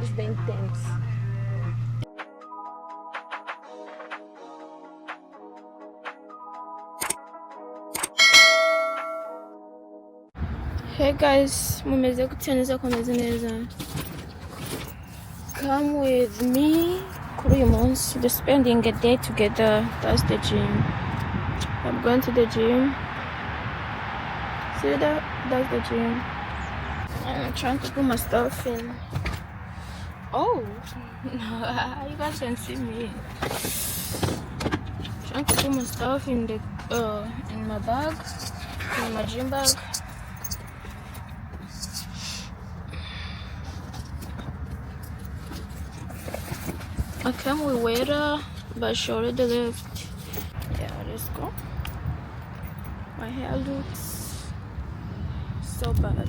It's been intense. Hey guys, mumeze gute neza komeze neza. Come with me kuri uyu munsi. Just spending a day together. That's the gym. I'm going to the gym. See that? That's the gym. I'm trying to put my stuff in. Oh, you guys can see me. Trying to put my stuff in the in my bag, in my gym bag. I came with waiter, but she already left. Yeah, let's go. My hair looks so bad.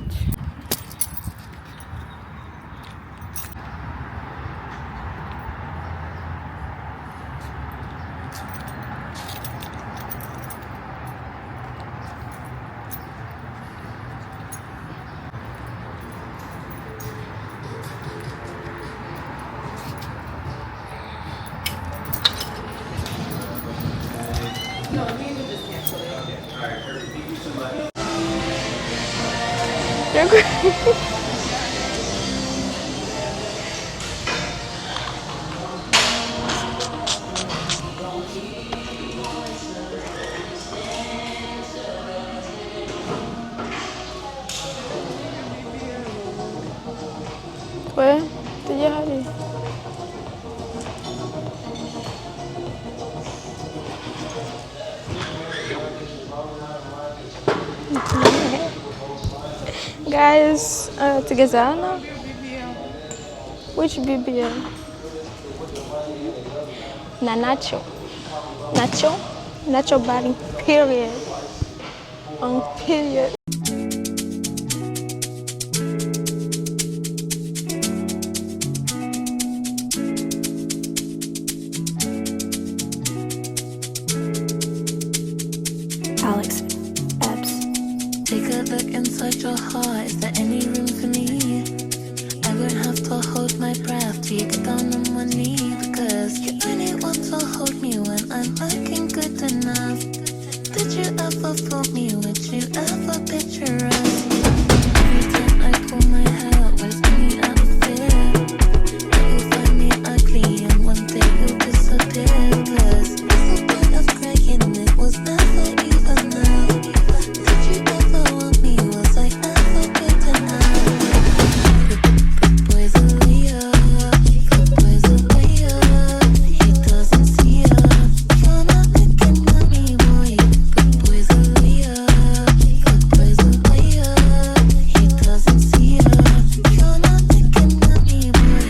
No, me and you just cancel it. Okay. All right, Kirby, thank you so much. Where? Did you have it? Guys, together now? Which BBL? Na Nacho. Nacho? Nacho body. Period. On period. Alex. Abs. Take a look inside your heart. Is there any room for me? I would have to hold my breath till you get down on one knee. Because you only want to hold me when I'm looking good enough. Did you ever fool me? Would you ever picture us? Every time I pull my hair out, was me out of fear. You'll find me ugly and one day you'll disappear. Cause what's the point of crying? It was never even now. Did you ever want me? Was I ever good enough? Good boys are way up. Good boys are way up. He doesn't see us. You're not looking at me, boy. Good boys are way up. Good boys are way up. He doesn't see us. You're not looking at me, boy.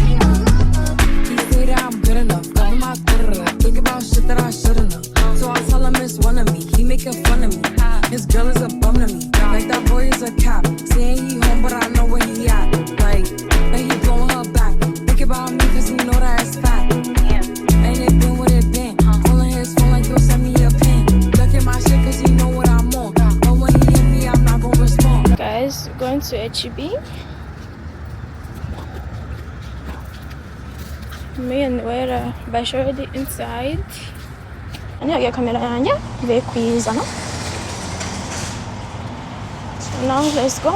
He say that I'm good enough, cover my think about shit that I shouldn't have. So I tell him it's one of me, he making fun of me. His girl is a bum to me, like that boy is a cap. Saying he home, but I know where he at. Like, and he blowing her back. Think about me, cause he know that it's fat. Ain't it been what it been? Calling his phone like yo, send me a pin. Ducking my shit cause he know what I'm on. But when he hit me, I'm not gonna respond. Guys, going to HEB. Me and Wera bash already inside. Aniyo kamera yanjye be kuyizana. So now let's go.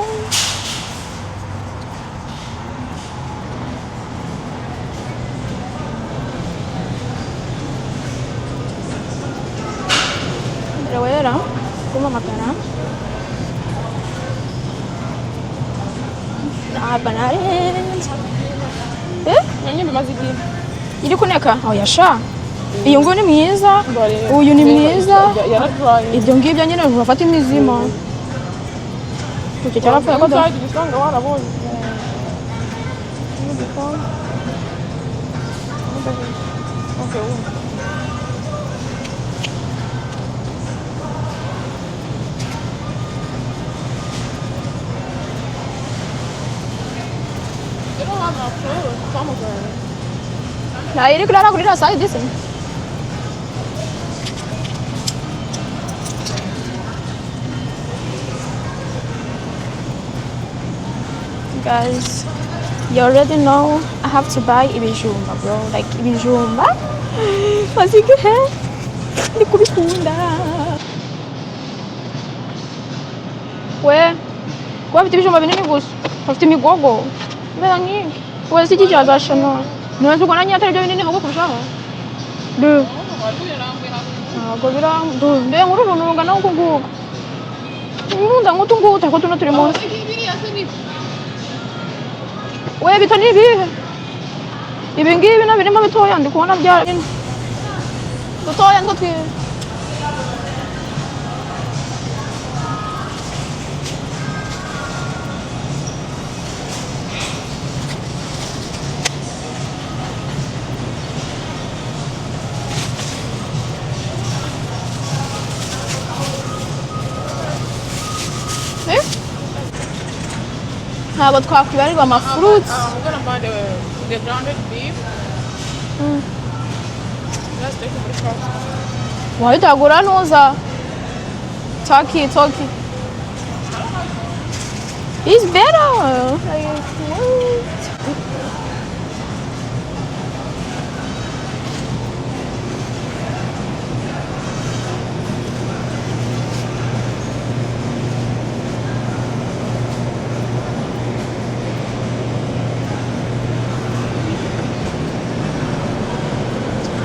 Wera kuma makara. Banane. Nanjye bimaze igihe Iri kuneka? Oya sha. Iyo ngo ni mwiza. Uyu ni mwiza. yaratwaye Ibyo ngibyo nyine bafata imizima. Kuki cyarapfuye ko da. usanga warabonye They don't have enough clothes. Nah, ini kena aku di rasa this. Guys, you already know I have to buy ibijumba, bro. Like ibijumba. Masih ke? Di kubikunda. We afite ibijumba binini gusa. Afite imigogo. Mbega nyinshi. We si iki cyazashana. None uko nanjye atari byo binini ahubwo kurushaho. Du. Ntabwo birangu. Nde nkuru rununga nawe uko nguko. Nkunda ngutu ngutu ko tuno turi munsi. We bitani ibihe? Ibi ngibi na birimo bitoya ndi kubona bya dutoya ngo twi ntabwo twakwibarirwa amafruits. I'm gonna buy the grounded beef. Let's take it to the cost. wahitagura nuza turkey it's better like what?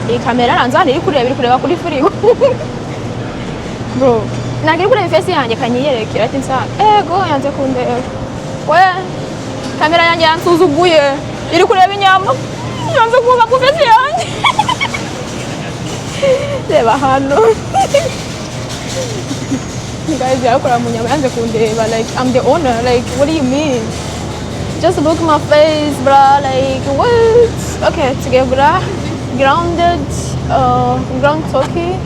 Iyi kamera nanzana iri kureba kuri firigo. Bro, nagiri kureba face yanjye kanyiyerekera ati nsa ego yanze kundeba. We kamera yanjye yansuzuguye iri kureba inyama. Yanze kuba ku face yanjye. Reba hano. Guys, yakora mu nyama yanze kundeba like I'm the owner, like what do you mean? Just look at my face, bro, like what? Okay, together. Grounded, ground turkey.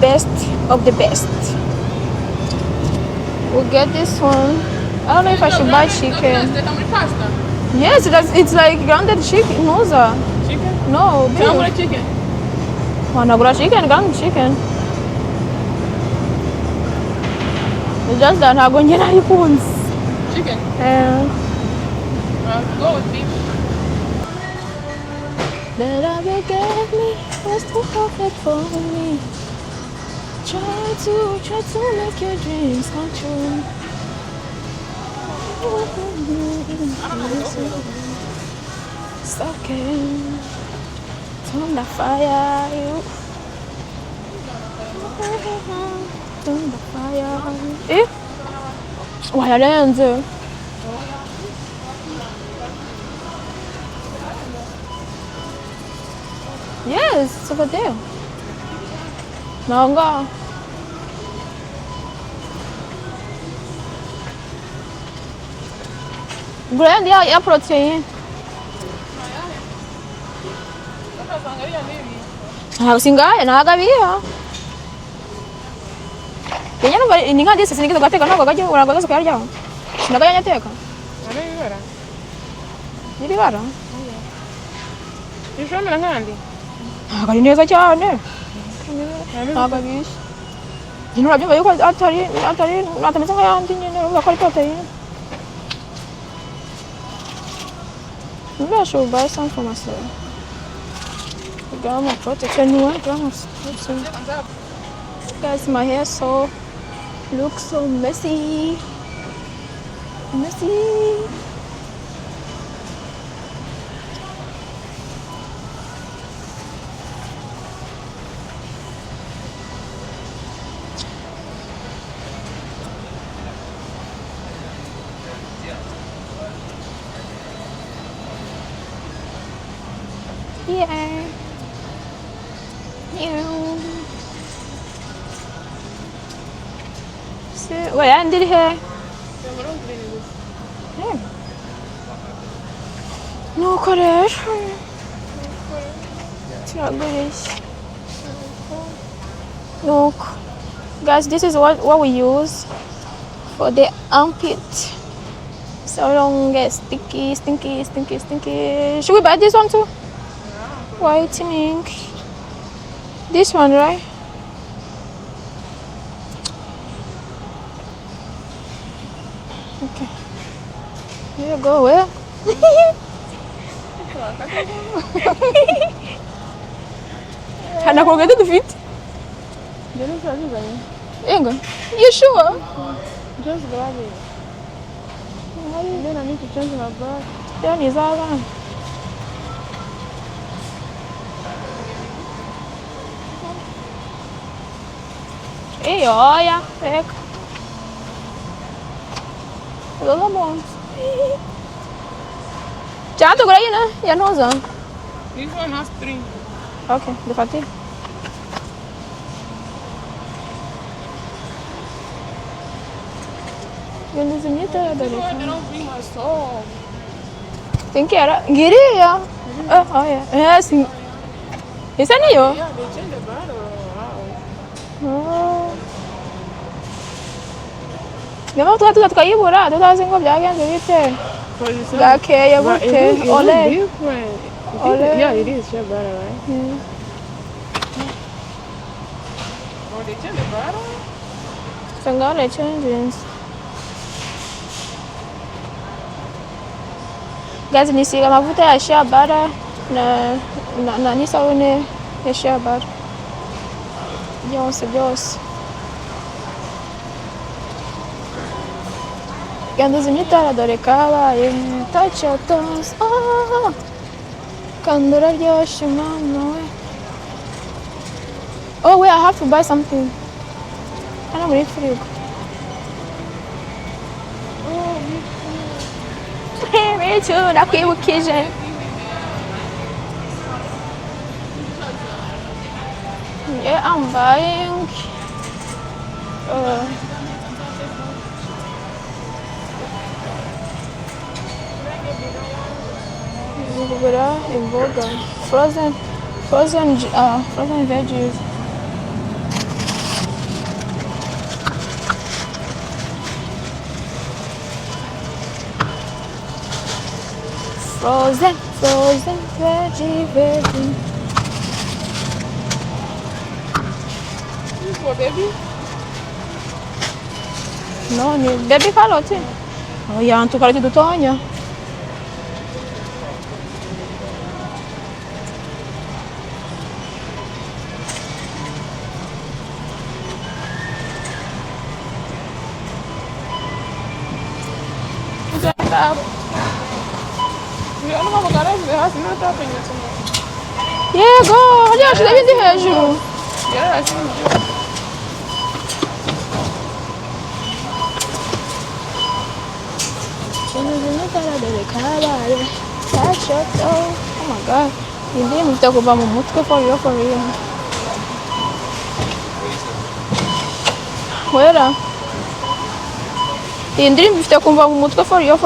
Best of the best. We'll get this one. I don't know if I should buy chicken. Pasta. Yes, it's like grounded chicken. Noza. Chicken? No, beef. Tell me the chicken. Wanna chicken, grounded chicken. It's just that I'm going to get Chicken. Go with beef. The love you gave me was too perfect for me. Try to make your dreams come true. It's okay. Turn the fire, you. Turn the fire. Eh? Wayarenze. Yes, it's over there. Nanga. Grand ya protein. Singaya nagabiya. Kenya no ni ngadi sisi nikizo gateka nako gaje uragaza kuyarya. Sinagaya nyateka. Arabibara. Nibibara. Ishomera nkandi. Ntabwo neza cyane. Ntabwo bishi. Jino urabyumva yuko atameze nk'ayandi nyine uvuga ko ari protein. Maybe I should buy some for myself. I got my protein. 21 grams. Guys, my hair looks so messy. Yeah. So, wait, I did here. No koresh. Look, guys, this is what we use. for the armpit, so we don't get sticky. Should we buy this one too? Whitening. This one, right? Okay. Here you go. Where? Hana Colgate do fit? Inga. You sure? Just grab it. And then I need to change my bag. Then is all gone. Ei, olha, pega. Tá bom. Já tô aí, né? Já não usando. This one has 3. Ok, de fato. Ganda bonita da This one, they don't bring my soul. Tem que era. Queria. Olha. É assim. Esse é Nio. Yeah, they changed the battle. Wow. Memang tu kayu pura. Tu tak sengkap jaga tu kita. So you said, Gak kayak but it bukan. is Oleh. different. Oleh. Yeah, it is. Shea butter, right? Oh, they changed the battle? Sengkap le changes. Guys, nisiga mafuta ya shea butter na ni sabuni ya shea butter. Byose. Ganda bonita adore kaba tacha tons. Kandura ryoshye mama we. Oh wait, I have to buy something. Hano muri firigo. Me too, nakwibukije. Yeah, I'm buying. Imboga, frozen veggies. Frozen veggie. This for baby? No, ni baby calote. Oh, yeah, tu calote do Tonha. Eu não vou botar esse raço, não tá bem assim. Yeah, go. Olha, acho que deve ser rejo. Yeah, assim. Oh my god. Hindi mo ito ko ba mumut ko for real. Where? Hindi mo ito ko ba mumut ko for real.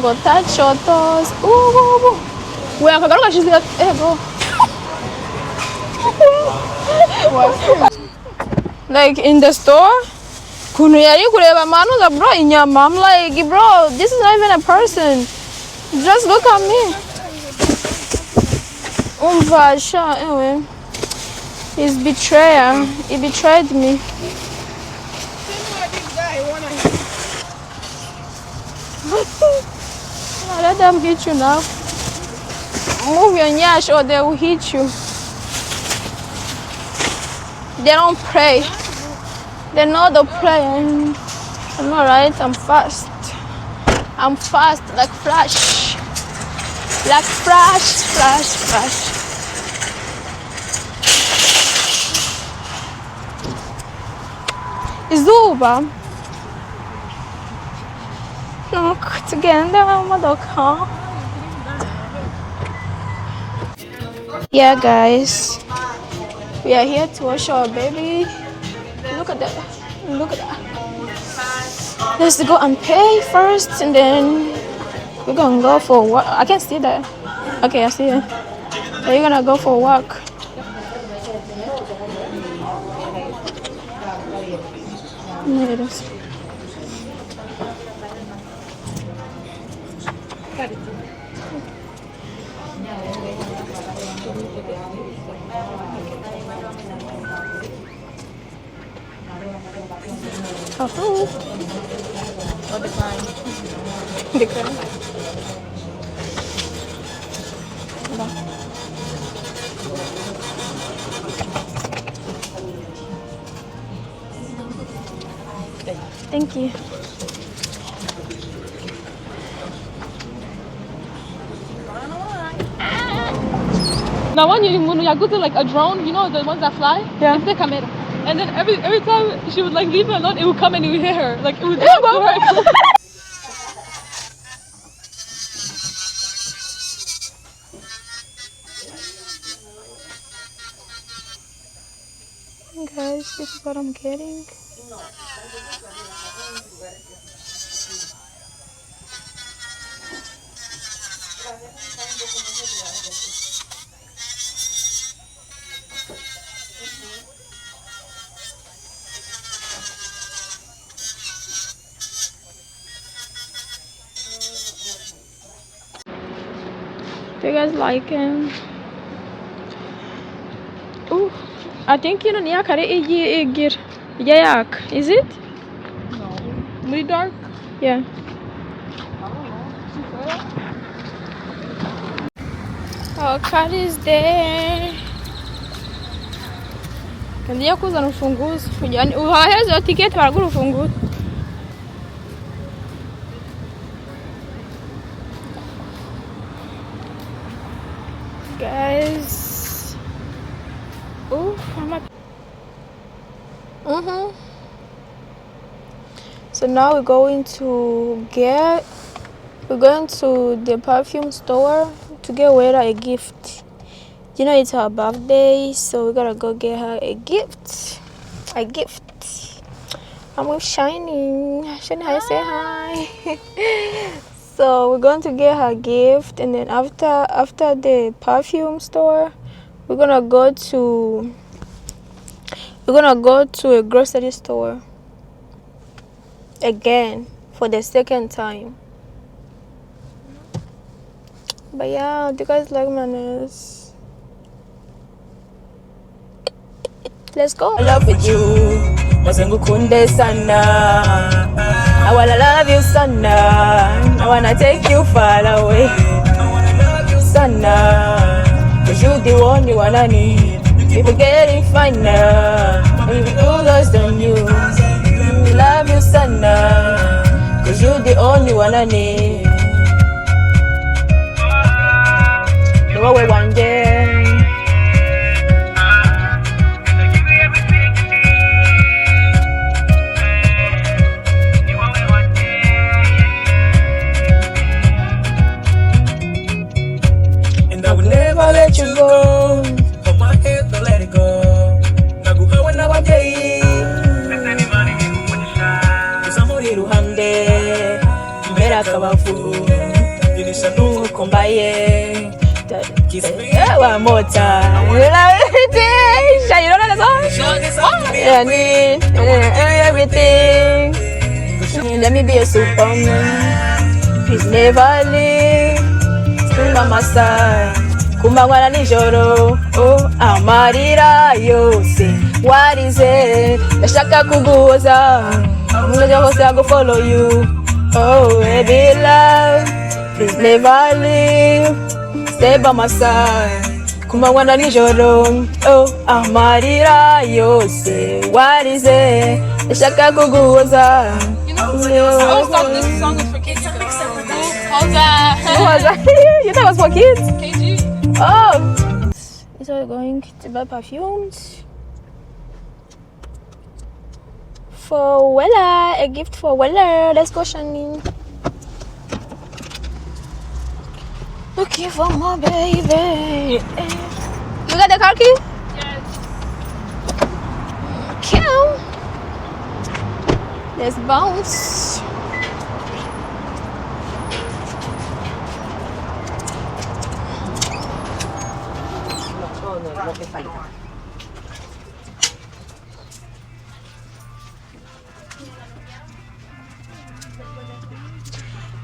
Got that shotos. Ooh. Where ka garo ka shiz gat go. Like in the store? Kunuyari kureba manu da bro inyama. I'm like, bro, this is not even a person. Just look at me. Vasha, anyway. He's betrayer. He betrayed me. Let them hit you now. Move your nyash or they will hit you. They don't pray. They know the prayer. I'm alright, I'm fast. I'm fast like flash. Like flash. Izuba. Look, tugenda modoka. Yeah, guys. We are here to wash our baby. Look at that. Let's go and pay first, and then we're gonna go for a walk. I can't see that. Okay, I see it. So you're gonna go for a walk. There it is. Oh, Or decline. decline. Thank you. Now when you go to like a drone, you know the ones that fly? Yeah. It's the camera. And then every time she would like leave it alone, it would come and it would hit her. Like it would drop to her. Guys, this is what I'm getting. Do you guys like him? Ooh, I think you know niya kare egir. Yayak, is it? Really dark. Yeah. Our car is there. Kandiya kuzana urufunguzo. Uhaheze ticket baragura urufunguzo. Guys. Oh, I'm at. So now we're going to the perfume store to get Wera a gift. You know it's her birthday, so we gotta go get her a gift. I'm with Shiny. Shiny, hi, say hi. So we're going to get her gift, and then after the perfume store, we're gonna go to a grocery store again for the second time. But yeah, do you guys like my nails? Let's go. I love with you. Mazengukunde sana. I wanna love you sana. I wanna take you far away. Sana. Cause you the one you wanna need. People getting finer. And you do lost on you. Love you sana. Cause you the only one I need. No way one day. And I will never let you go. Hold my hand, don't let it go. Naguhawa na wajay. Samuri ruhande. Mera kawafu. Dinisha nuhu kombaye. One more time. You don't know the song? Yeah, I need everything. Let me be a superman. Please never leave. Stay by my side. Kumangwana nijoro. Oh, amarira yose. What is it? Nashaka kuguza. Mwenye hose I go follow you. Oh, baby love. Please never leave. Stay by my side. Kumangwana nijoro. Oh, amarira yose. What is it? Nashaka kuguza. I thought this song was for kids. How's that? Who was that? You thought it was for kids? KG. Oh. So we're going to buy perfumes for Wella. A gift for Wella. Let's go, Shani. Looking for my baby. You got the car key? Yes. Cool. Let's bounce.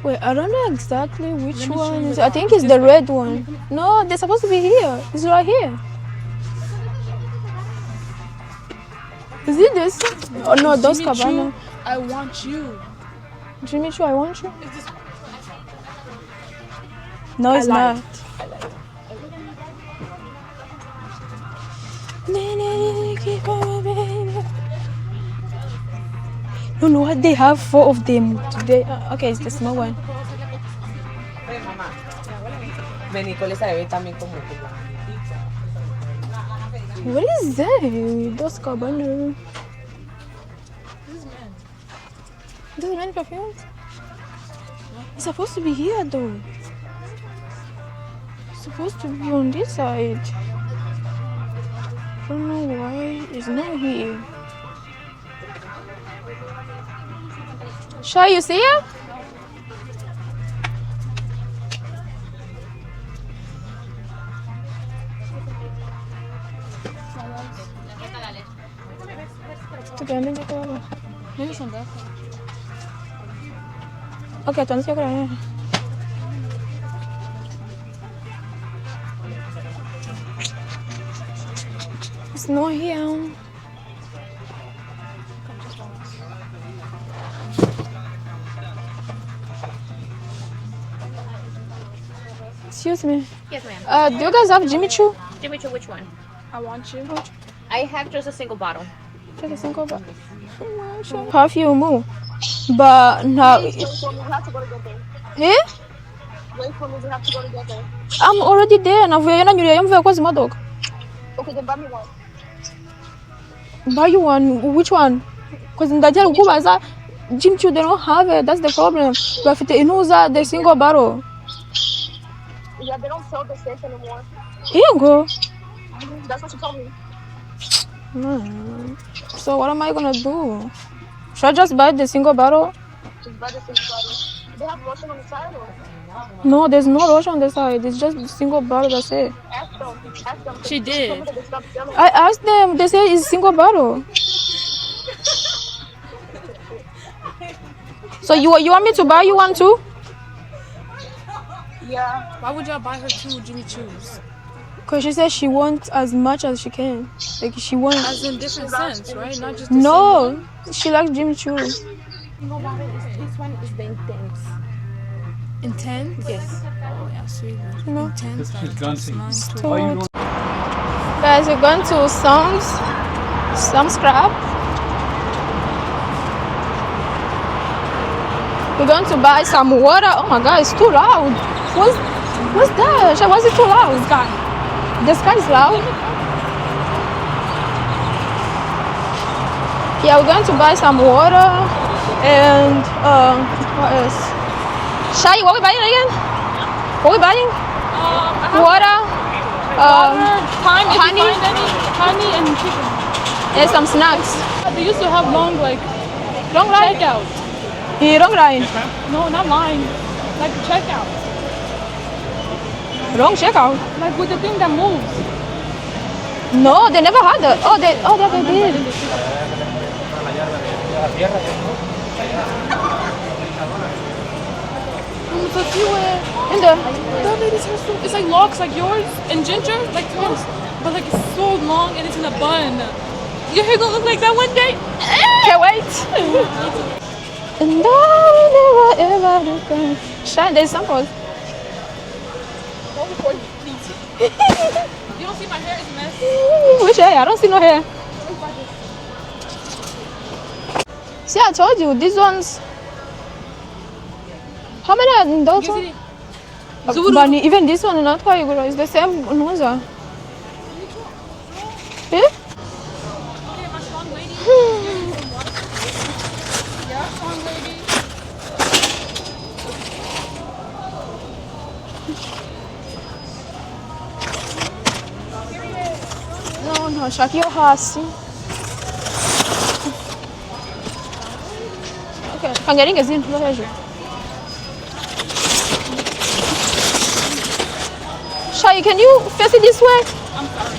Wait, I don't know exactly which one is. I think it's the red one. No, they're supposed to be here. It's right here. Is it this? Oh no, Dos Jimmy Choo, Cabana. I want you. Jimmy Choo, I want you. No, it's I not. No, no, what they have 4 of them today. Okay, it's the small one. Oye, mamá. De Nicole se ve también como tu What is that? Dos Cabana. This is men perfumes? It's supposed to be here though. It's supposed to be on this side. I don't know why it's not here. Shy, you see it? Maybe some back. Okay, entonces yo creo. It's not here. Excuse me. Yes, ma'am. Do you guys have Jimmy Choo? Jimmy Choo, which one? I want you. I have just a single bottle. Just a single bottle. Perfume. But now. Wait for me, we have to go together. Eh? Wait for me, we have to go together. I'm already there. Navuye na nyuri yamvuye koza imodoka. Okay, then buy me one. Buy you one. Which one? Because ndajya kukubaza Jimmy Choo, they don't have it. That's the problem. Bafite inuza the single bottle. Yeah, they don't sell the scent anymore. Here you go. That's what you told me. So what am I gonna do? Should I just buy the single bottle? Just buy the single bottle. They have lotion on the side or? No, there's no lotion on the side. It's just the single bottle, that's it. Ask them. Ask them. She They told me did. that they stopped selling. I asked them, they say it's single bottle. So you want me to buy you one too? Yeah. Why would y'all buy her two Jimmy Choos? Because she said she wants as much as she can. Like she wants. As in different scents, right? Not just the No, she likes Jimmy Choo. This one is the intense. Intense? Yes. Oh, yeah, sweet. You know? Intense. She's dancing. So, guys, we're going to some scrap. We're going to buy some water. Oh my God, it's too loud. What's that? Why is it too loud? The sky is loud. Yeah, we're going to buy some water and what else? Shai, what are we buying again? What are we buying? Water, Time, if honey. you find any, honey and chicken. and some snacks. They used to have long, like, Long line. checkout. Long line. No, not line. Like checkout. Long checkout. Like with the thing that moves. No, they never had that. Oh, they did. It's a few In the. that lady's hair so, it's like locks like yours and ginger, like twins. But like it's so long and it's in a bun. Your hair gonna look like that one day? Can't wait. And I never ever regret. Shine, there's samples. You don't see my hair is a mess. Which hair? I don't see no hair. See, I told you, these ones. How many are in those ones? But even this one is not quite good. It's the same Nuza. Eh? Okay, my strong lady. Yeah, strong lady. No, achar que eu rasse. Okay, kangaringazinho, não vejo. Shai, can you face it this way? I'm sorry.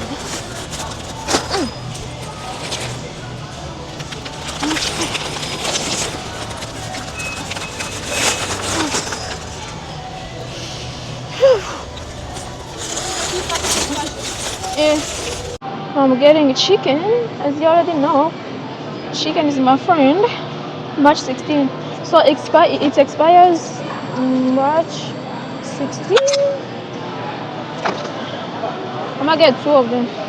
I'm getting chicken, as you already know. Chicken is my friend. March 16. So it expires March 16. I'm gonna get 2 of them.